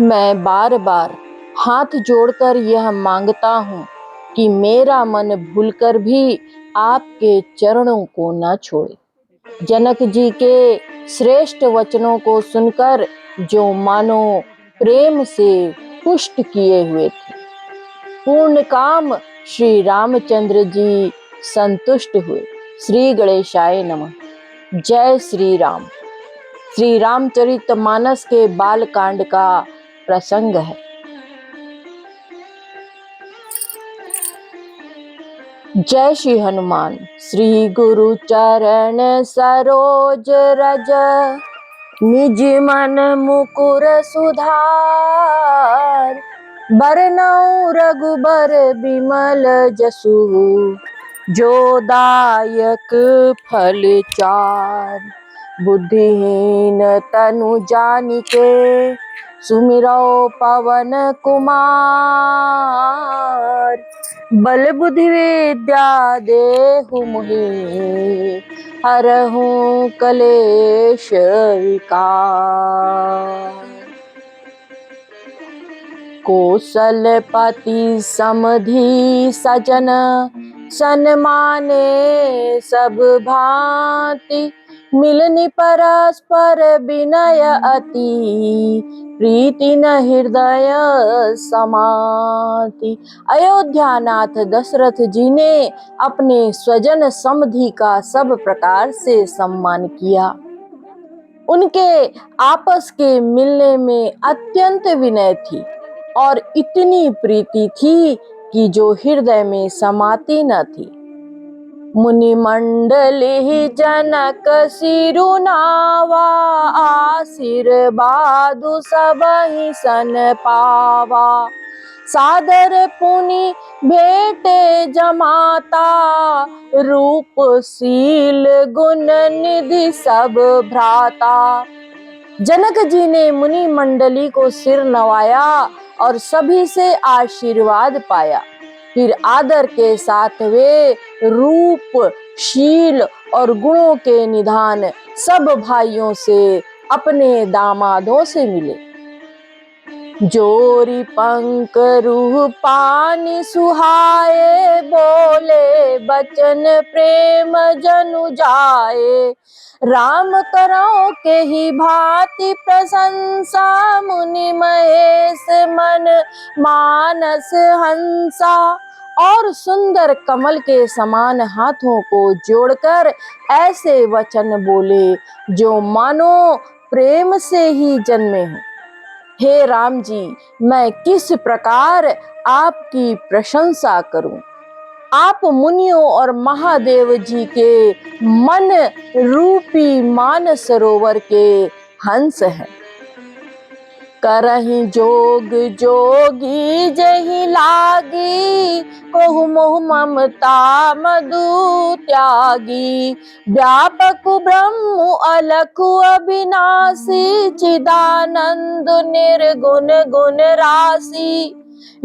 मैं बार बार हाथ जोड़कर यह मांगता हूँ कि मेरा मन भूलकर भी आपके चरणों को न छोड़े। जनक जी के श्रेष्ठ वचनों को सुनकर जो मानो प्रेम से पुष्ट किए हुए थे, पूर्ण काम श्री रामचंद्र जी संतुष्ट हुए। श्री गणेशाय नमः। जय श्री राम। श्री रामचरितमानस के बालकांड का प्रसंग है। जय श्री हनुमान। श्री गुरु चरण सरोज रज, निज मन मुकुर सुधार। बरनउँ रघुबर बिमल जसु, जो दायक फल चार। बुद्धिहीन तनु जानिके, सुमिरौ पवन कुमार। बल बुद्धि विद्या देहु मोहि, हरहु कलेश विकार। कौशलपति समधि सजन, सन्माने सब भांति। मिलनि परस्पर विनय अति, प्रीति न हृदय समाति। अयोध्यानाथ दशरथ जी ने अपने स्वजन समधि का सब प्रकार से सम्मान किया। उनके आपस के मिलने में अत्यंत विनय थी और इतनी प्रीति थी कि जो हृदय में समाती न थी। मुनि मंडली जनक सिरुनावा, आशीर्वादु सबहि सन पावा। सादर पुनि भेटे जमाता, रूप शील गुण निधि सब भ्राता। जनक जी ने मुनि मंडली को सिर नवाया और सभी से आशीर्वाद पाया। फिर आदर के साथ वे रूप, शील और गुणों के निधान सब भाइयों से, अपने दामादों से मिले। जोरी पंख रूपानि सुहाए, बोले बचन प्रेम जनु जाए। राम करौ के ही भांति प्रशंसा, मुनि महेश मन मानस हंसा। और सुंदर कमल के समान हाथों को जोड़कर ऐसे वचन बोले जो मानो प्रेम से ही जन्मे हों। हे राम जी, मैं किस प्रकार आपकी प्रशंसा करूं। आप मुनियों और महादेव जी के मन रूपी मान सरोवर के हंस हैं। करहि जोग जोगी जहि लागी, कोहु मोह ममता मधु त्यागी। व्यापक ब्रह्म अलखु अविनाशी, चिदानंद निर्गुण गुण राशि।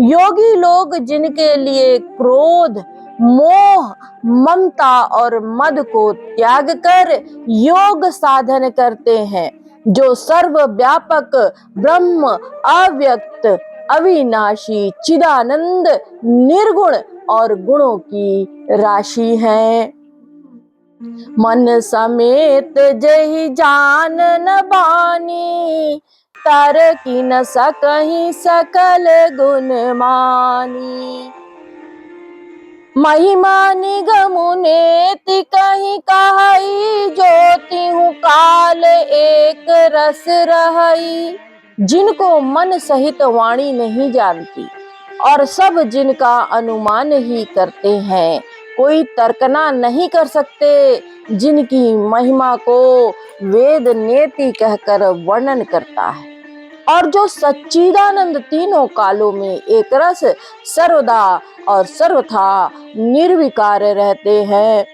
योगी लोग जिनके लिए क्रोध, मोह, ममता और मद को त्याग कर योग साधन करते हैं, जो सर्वव्यापक ब्रह्म, अव्यक्त, अविनाशी, चिदानंद, निर्गुण और गुणों की राशि है। मन समेत जहि जानन बानी, तरकि न सकहि सकल गुण मानी। महिमा निगम नेति कहि कहई, ज्योतिहु काल एक रस रहई। जिनको मन सहित वाणी नहीं जानती और सब जिनका अनुमान ही करते हैं, कोई तर्कना नहीं कर सकते, जिनकी महिमा को वेद नेति कहकर वर्णन करता है, और जो सच्चिदानंद तीनों कालों में एक रस सर्वदा और सर्वथा निर्विकार रहते हैं।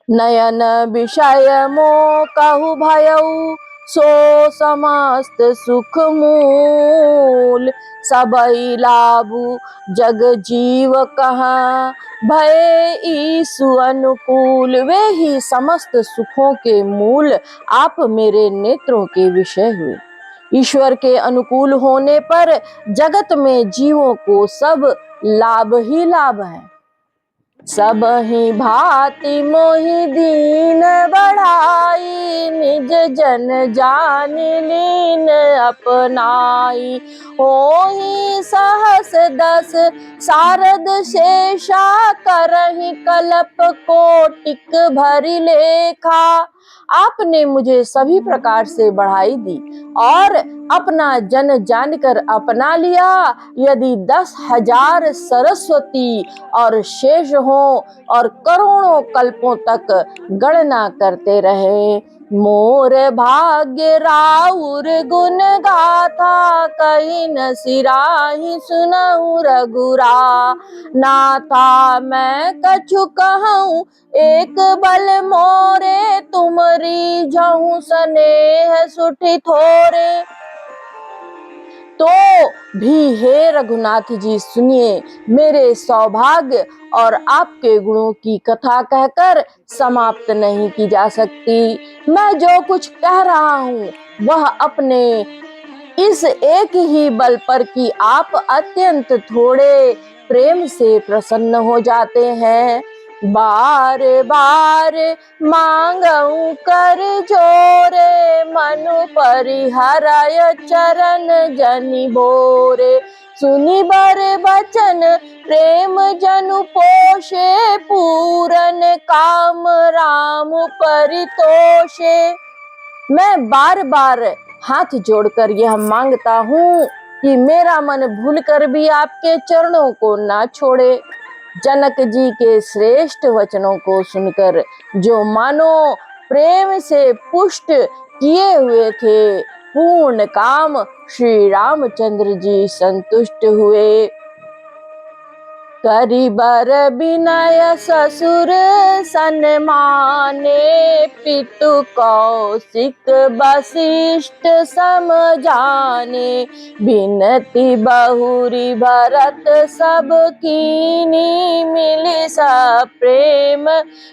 नयन विषय मोह कहु भयउ, सो समस्त सुख मूल। सबई लाभु जग जीव कहाँ, भय ईसु अनुकूल। वे ही समस्त सुखों के मूल आप मेरे नेत्रों के विषय हुए। ईश्वर के अनुकूल होने पर जगत में जीवों को सब लाभ ही लाभ है। सब ही भांति मोहि दीन बढ़ाई, निज जन जान लीन अपनाई। होहि सहस दस सारद शेषा, करहि कल्प कोटिक भरि लेखा। आपने मुझे सभी प्रकार से बढ़ाई दी और अपना जन जानकर अपना लिया। यदि 10,000 सरस्वती और शेष हो और करोड़ों कल्पों तक गणना करते रहे, मोर भाग्य राउर गुण गाथा, कहीं न सिराही सुनऊ रघुरा नाथा। मैं कछु कहूँ एक बल मोरे, तुमरी जहु स्नेह सुठि थोरे। तो भी हे रघुनाथ जी सुनिए, मेरे सौभाग्य और आपके गुणों की कथा कहकर समाप्त नहीं की जा सकती। मैं जो कुछ कह रहा हूँ वह अपने इस एक ही बल पर कि आप अत्यंत थोड़े प्रेम से प्रसन्न हो जाते हैं। बार बार मांगऊं कर जोरे, मनु परिहरय चरण जनि बोरे। सुनि बर बचन प्रेम जनु पोषे, पूरन काम राम परितोषे। मैं बार बार हाथ जोड़कर यह मांगता हूँ कि मेरा मन भूलकर भी आपके चरणों को ना छोड़े। जनक जी के श्रेष्ठ वचनों को सुनकर जो मानो प्रेम से पुष्ट किए हुए थे, पूर्ण काम श्री रामचंद्र जी संतुष्ट हुए। करिबर विनय ससुर सन्माने, पितु कौशिक वशिष्ठ सम जाने। बिनती बहुरी भरत सब कीनी, मिली सब प्रेम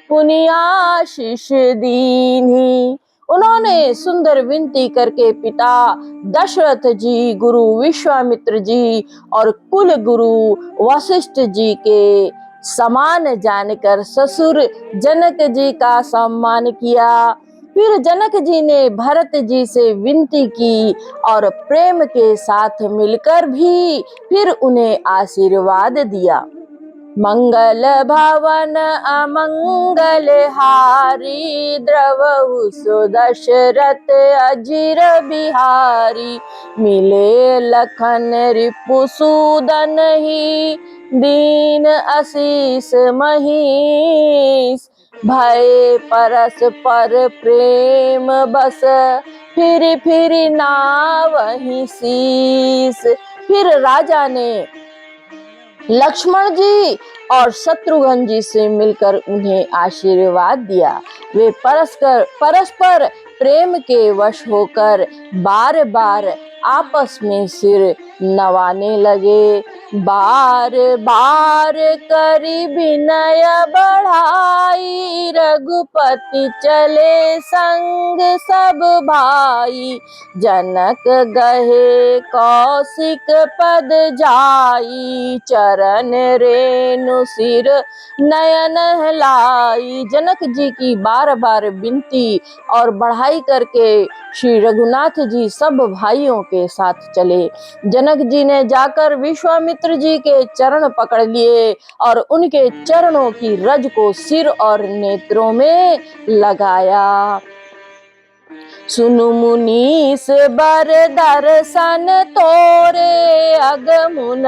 पुनि आशीष दीन्ही। उन्होंने सुंदर विनती करके पिता दशरथ जी, गुरु विश्वामित्र जी और कुल गुरु वशिष्ठ जी के समान जानकर ससुर जनक जी का सम्मान किया। फिर जनक जी ने भरत जी से विनती की और प्रेम के साथ मिलकर भी फिर उन्हें आशीर्वाद दिया। मंगल भवन अमंगल हारी, द्रवहु सुदशरथ अजिर बिहारी। मिले लखन रिपुसूदन ही, दीन असीस महीस। भय परस्पर प्रेम बस, फिर फिर नावहि शीस। फिर राजा ने लक्ष्मण जी और शत्रुघ्न जी से मिलकर उन्हें आशीर्वाद दिया। वे परस्पर प्रेम के वश होकर बार बार आपस में सिर नवाने लगे। बार बार करी विनय बढ़ाई, रघुपति चले संग सब भाई। जनक गहे कौशिक पद जाई, चरण रेणु सिर नयन लाई। जनक जी की बार बार विनती और बढ़ाई करके श्री रघुनाथ जी सब भाइयों के साथ चले। जनक जी ने जाकर विश्वामित्र जी के चरण पकड़ लिए और उनके चरणों की रज को सिर और नेत्रों में लगाया। सुनु मुनीस बर दर्शन तोरे, अगमुन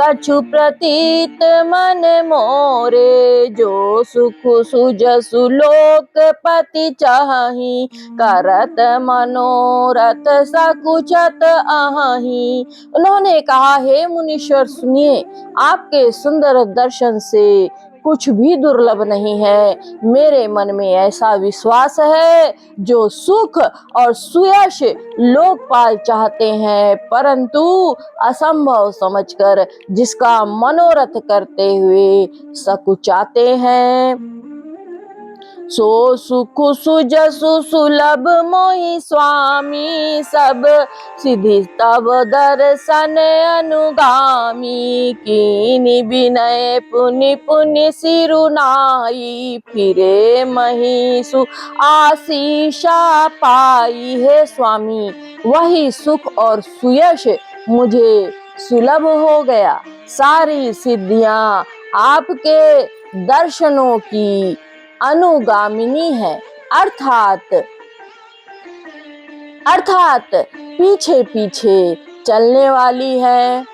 कछु प्रतीत मन मोरे। जो सुख सुजसु लोक पति चाही, करत मनोरथ सकुचत अहि। उन्होंने कहा, हे मुनीश्वर सुनिए, आपके सुंदर दर्शन से कुछ भी दुर्लभ नहीं है। मेरे मन में ऐसा विश्वास है, जो सुख और सुयश लोकपाल चाहते हैं, परंतु असंभव समझकर जिसका मनोरथ करते हुए सकुचाते हैं। सो सुख सुजसु सुलभ मोहि स्वामी, सब सिद्धि तब दर्शन अनुगामी। कीनि विनय पुनि पुनि सिरुनाई, फिरे महिषु आशीषा पाई। हे स्वामी, वही सुख और सुयश मुझे सुलभ हो गया। सारी सिद्धियां आपके दर्शनों की अनुगामिनी है, अर्थात पीछे पीछे चलने वाली है।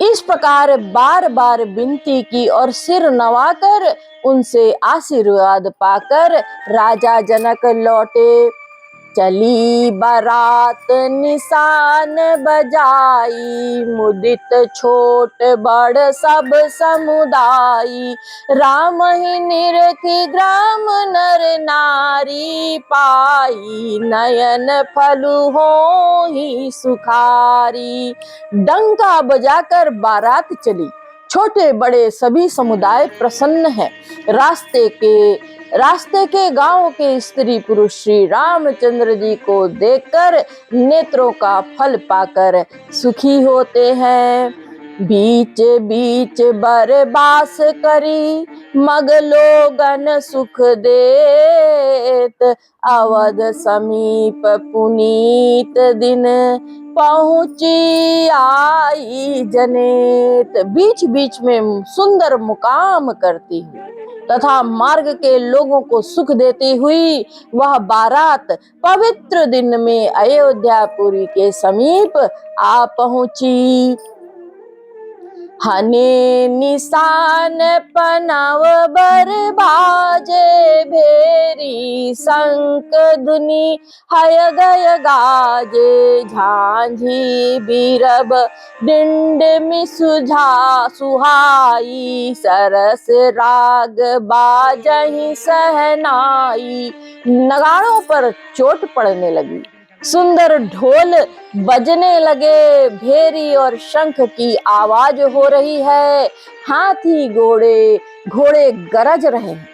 इस प्रकार बार बार विनती की और सिर नवाकर उनसे आशीर्वाद पाकर राजा जनक लौटे। चली बारात निशान बजाई, मुदित छोट बड़ सब समुदाई। राम ही निरखी ग्राम नर नारी, पाई नयन फलु होहि सुखारी। डंका बजाकर बारात चली, छोटे बड़े सभी समुदाय प्रसन्न हैं। रास्ते के गांव के स्त्री पुरुष श्री रामचंद्र जी को देखकर नेत्रों का फल पाकर सुखी होते हैं। बीच बीच बरबास करी, मग लोगन सुख देत। अवध समीप पुनीत दिन, पहुंची आई जनेत। बीच बीच में सुंदर मुकाम करती हुई तथा मार्ग के लोगों को सुख देती हुई वह बारात पवित्र दिन में अयोध्यापुरी के समीप आ पहुंची। हने निशान पनव बर बाजे, भेरी शंख धुनि हय गय गाजे। झांझी बीरब डिंडमि सुहाई, सरस राग बाजहि सहनाई। नगाड़ों पर चोट पड़ने लगी, सुंदर ढोल बजने लगे, भेरी और शंख की आवाज हो रही है। हाथी घोड़े गरज रहे हैं।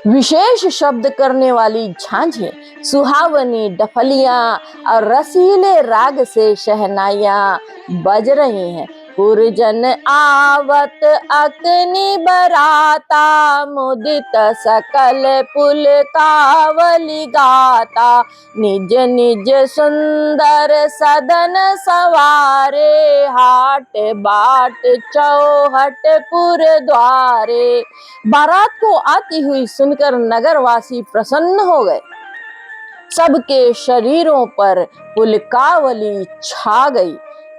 विशेष शब्द करने वाली झांझें, सुहावनी डफलियां और रसीले राग से शहनाइयां बज रही हैं। पुरजन आवत अकनि बराता, मुदित सकल पुल कावली गाता। निज निज सुंदर सदन सवारे, हाट बाट चौहट पुर द्वारे। बारात को आती हुई सुनकर नगरवासी प्रसन्न हो गए। सबके शरीरों पर पुलकावली छा गई।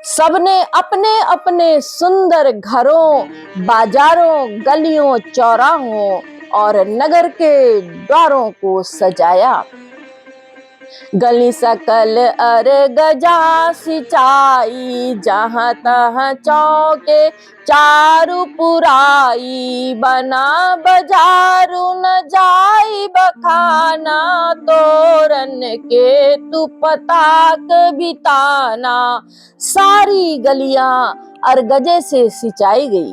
सबने अपने अपने सुंदर घरों, बाजारों, गलियों, चौराहों और नगर के द्वारों को सजाया। गली सकल अर गजा सिंचाई, जहाँ तहाँ चौके चारु पुराई। बना बजारू न जाई बखाना, तोरन के तु पताक बिताना। सारी गलियां अरगजे से सिंचाई गई,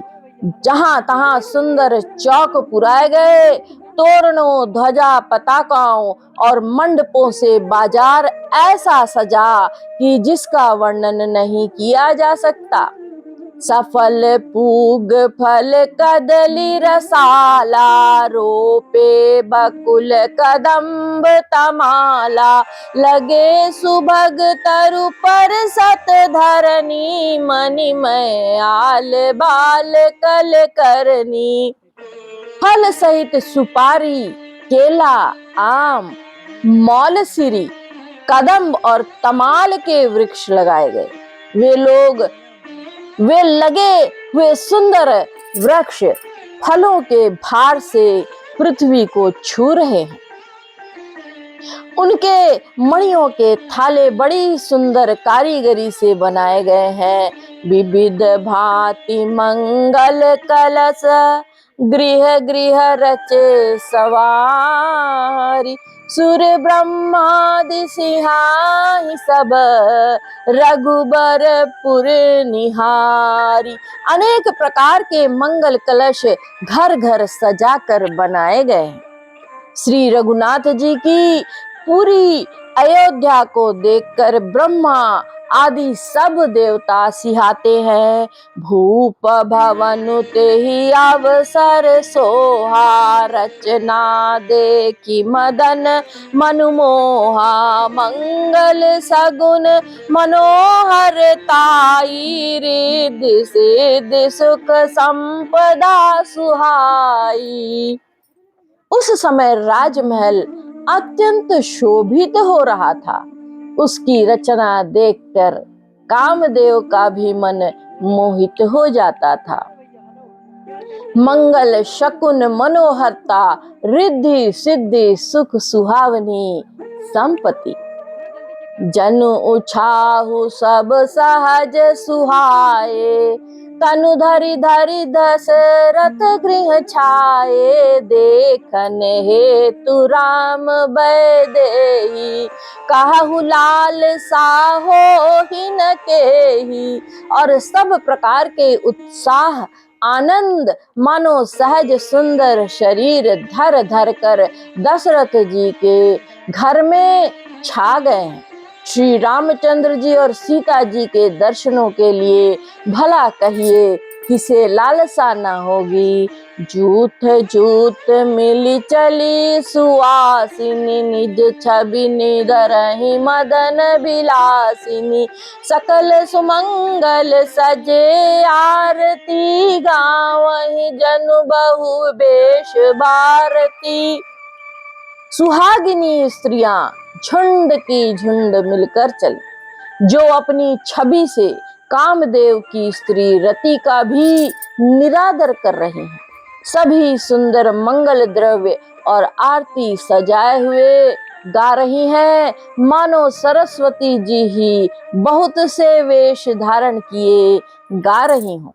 जहां तहां सुंदर चौक पुराए गए। तोरणों, ध्वजा, पताकाओं और मंडपों से बाजार ऐसा सजा कि जिसका वर्णन नहीं किया जा सकता। सफल पूग फल कदली रसाला, रोपे बकुल कदम्ब तमाला। लगे सुभग तरु पर सत धरनी, मणिमय आल बाल कल करनी। फल सहित सुपारी, केला, आम, मौलसिरी, कदम्ब और तमाल के वृक्ष लगाए गए। वे लगे हुए सुंदर वृक्ष फलों के भार से पृथ्वी को छू रहे हैं। उनके मणियों के थाले बड़ी सुंदर कारीगरी से बनाए गए हैं। विविध भांति मंगल कलश, गृह गृह रचे सवारी। सुर ब्रह्मादि सिहाहि सब, रघुबर पुर निहारी। अनेक प्रकार के मंगल कलश घर घर सजा कर बनाए गए हैं। श्री रघुनाथ जी की पूरी अयोध्या को देखकर ब्रह्मा आदि सब देवता सिहाते हैं। भूप भवन तेहि अवसर सोहा, रचना देखी मदन मनुमोहा। मंगल सगुन मनोहर ताई, रिद्धि सिद्धि सुख संपदा सुहाई। उस समय राजमहल अत्यंत शोभित हो रहा था। उसकी रचना देखकर कामदेव का भी मन मोहित हो जाता था। मंगल शकुन मनोहरता, रिद्धि सिद्धि सुख सुहावनी संपत्ति। जनु उछाहु सब सहज सुहाए, तनु धरि धरि दशरथ गृह छाए। देखन हेतु राम बैदेही, कहु लाल साहो हिन केही। और सब प्रकार के उत्साह आनंद मानो सहज सुंदर शरीर धर धर कर दशरथ जी के घर में छा गए हैं। श्री रामचंद्र जी और सीता जी के दर्शनों के लिए भला कहिए किसे लालसा न होगी। जूथ जूथ मिली चली सुवासिनी, निज छवि निधरहि मदन बिलासिनी। सकल सुमंगल सजे आरती, गावहि जनु बहु बेश भारती। सुहागिनी स्त्रियां झुंड की झुंड मिलकर चली, जो अपनी छवि से कामदेव की स्त्री रति का भी निरादर कर रही हैं। सभी सुंदर मंगल द्रव्य और आरती सजाए हुए गा रही हैं, मानो सरस्वती जी ही बहुत से वेश धारण किए गा रही हों।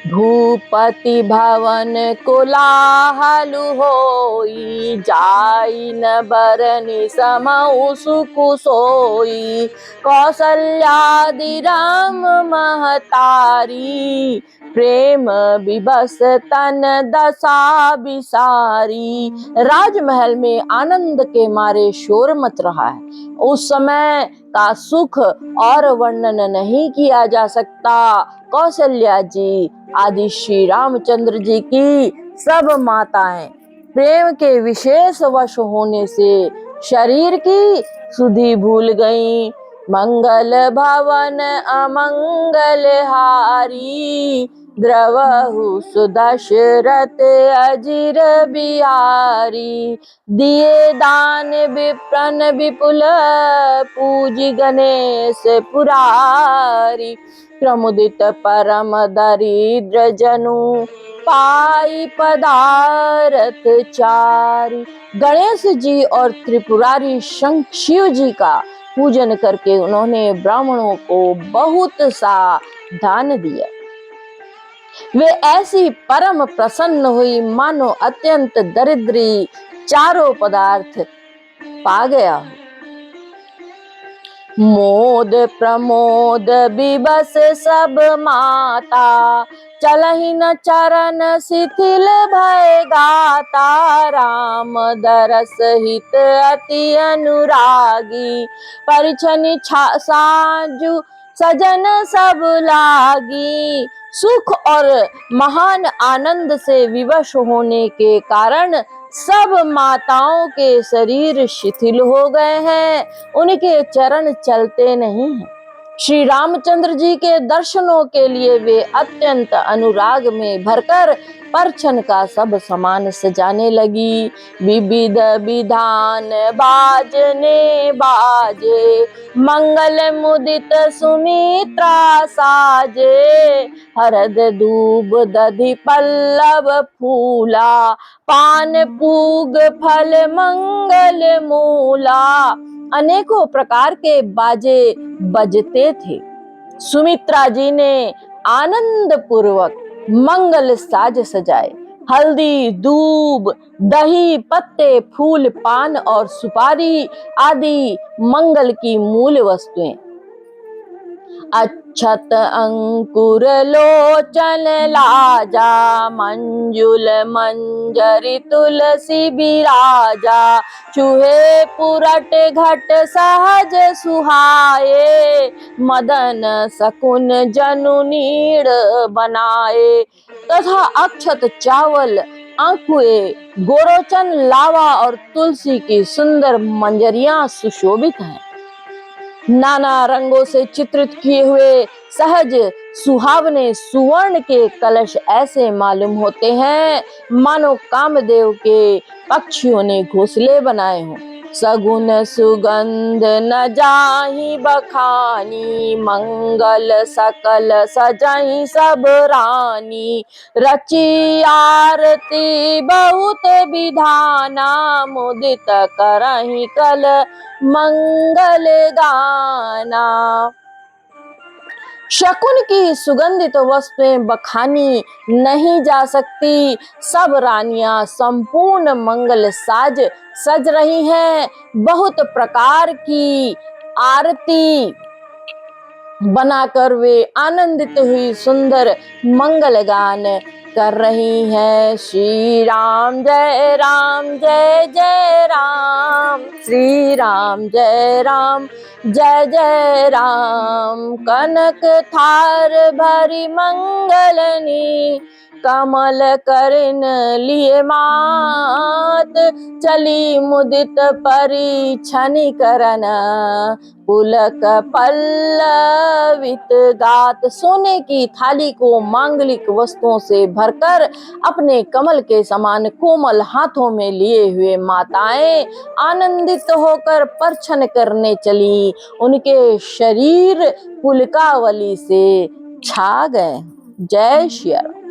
भूपति भवन कोलाहल होई, जाई न बरनि समउ सुख सोई। कौसल्यादि राम महतारी, प्रेम विवश तन दशा बिसारी। राजमहल में आनंद के मारे शोर मच रहा है। उस समय का सुख और वर्णन नहीं किया जा सकता। कौशल्या जी आदि श्री रामचंद्र जी की सब माताएं प्रेम के विशेष वश होने से शरीर की सुधि भूल गईं। मंगल भवन अमंगल हारी, द्रवहु सुदशरथ अजिर बिहारी। दिए दान विप्रन विपुल, पूजी गणेश पुरारी। प्रमुदित परम दरिद्र जनु, पाई पदारथ चारी। गणेश जी और त्रिपुरारी शंख शिव जी का पूजन करके उन्होंने ब्राह्मणों को बहुत सा दान दिया। वे ऐसी परम प्रसन्न हुई मानो अत्यंत दरिद्री चारों पदार्थ पा गया। मोद प्रमोद विवश सब माता, चलहि न चरण शिथिल भय गाता। राम दरस हित अति अनुरागी, परिछनि साजु सजन सब लागी। सुख और महान आनंद से विवश होने के कारण सब माताओं के शरीर शिथिल हो गए हैं, उनके चरण चलते नहीं हैं। श्री रामचंद्र जी के दर्शनों के लिए वे अत्यंत अनुराग में भरकर परछन का सब सामान सजाने लगी। विविध विधान बाजने बाजे, मंगल मुदित सुमित्रा साजे। हरद दूब दधि पल्लव फूला, पान पूग फल मंगल मूला। अनेकों प्रकार के बाजे बजते थे। सुमित्रा जी ने आनंद पूर्वक मंगल साज सजाए, हल्दी, दूब, दही, पत्ते, फूल, पान और सुपारी आदि मंगल की मूल वस्तुएं। अक्षत अंकुर लोचन लाजा, मंजुल मंजरी तुलसी बिराजा, चूहे पुरट घट सहज सुहाए, मदन सकुन जनु नीड़ बनाए। तथा अक्षत चावल, आंकुए, गोरोचन, लावा और तुलसी की सुंदर मंजरियां सुशोभित हैं। नाना रंगों से चित्रित किए हुए सहज सुहावने सुवर्ण के कलश ऐसे मालूम होते हैं मानो कामदेव के पक्षियों ने घोंसले बनाए हों। सगुन सुगंध न जाहि बखानी, मंगल सकल सजहि सब रानी, रची आरती बहुत विधाना, मुदित करहि कल मंगल गाना। शकुन की सुगंधित वस्तुएं बखानी नहीं जा सकती। सब रानियां संपूर्ण मंगल साज सज रही हैं। बहुत प्रकार की आरती बनाकर वे आनंदित हुई सुंदर मंगल गान कर रही हैं। श्री राम जय जय राम, श्री राम जय जय राम। कनक थार भरी मंगलनी, कमल करिन लिए मात, चली मुदित परिछनि करन, पुलक पल्लवित गात। सोने की थाली को मांगलिक वस्तुओं से भरकर अपने कमल के समान कोमल हाथों में लिए हुए माताएं आनंदित होकर परछन करने चली। उनके शरीर पुलकावली से छा गए। जय श्री राम।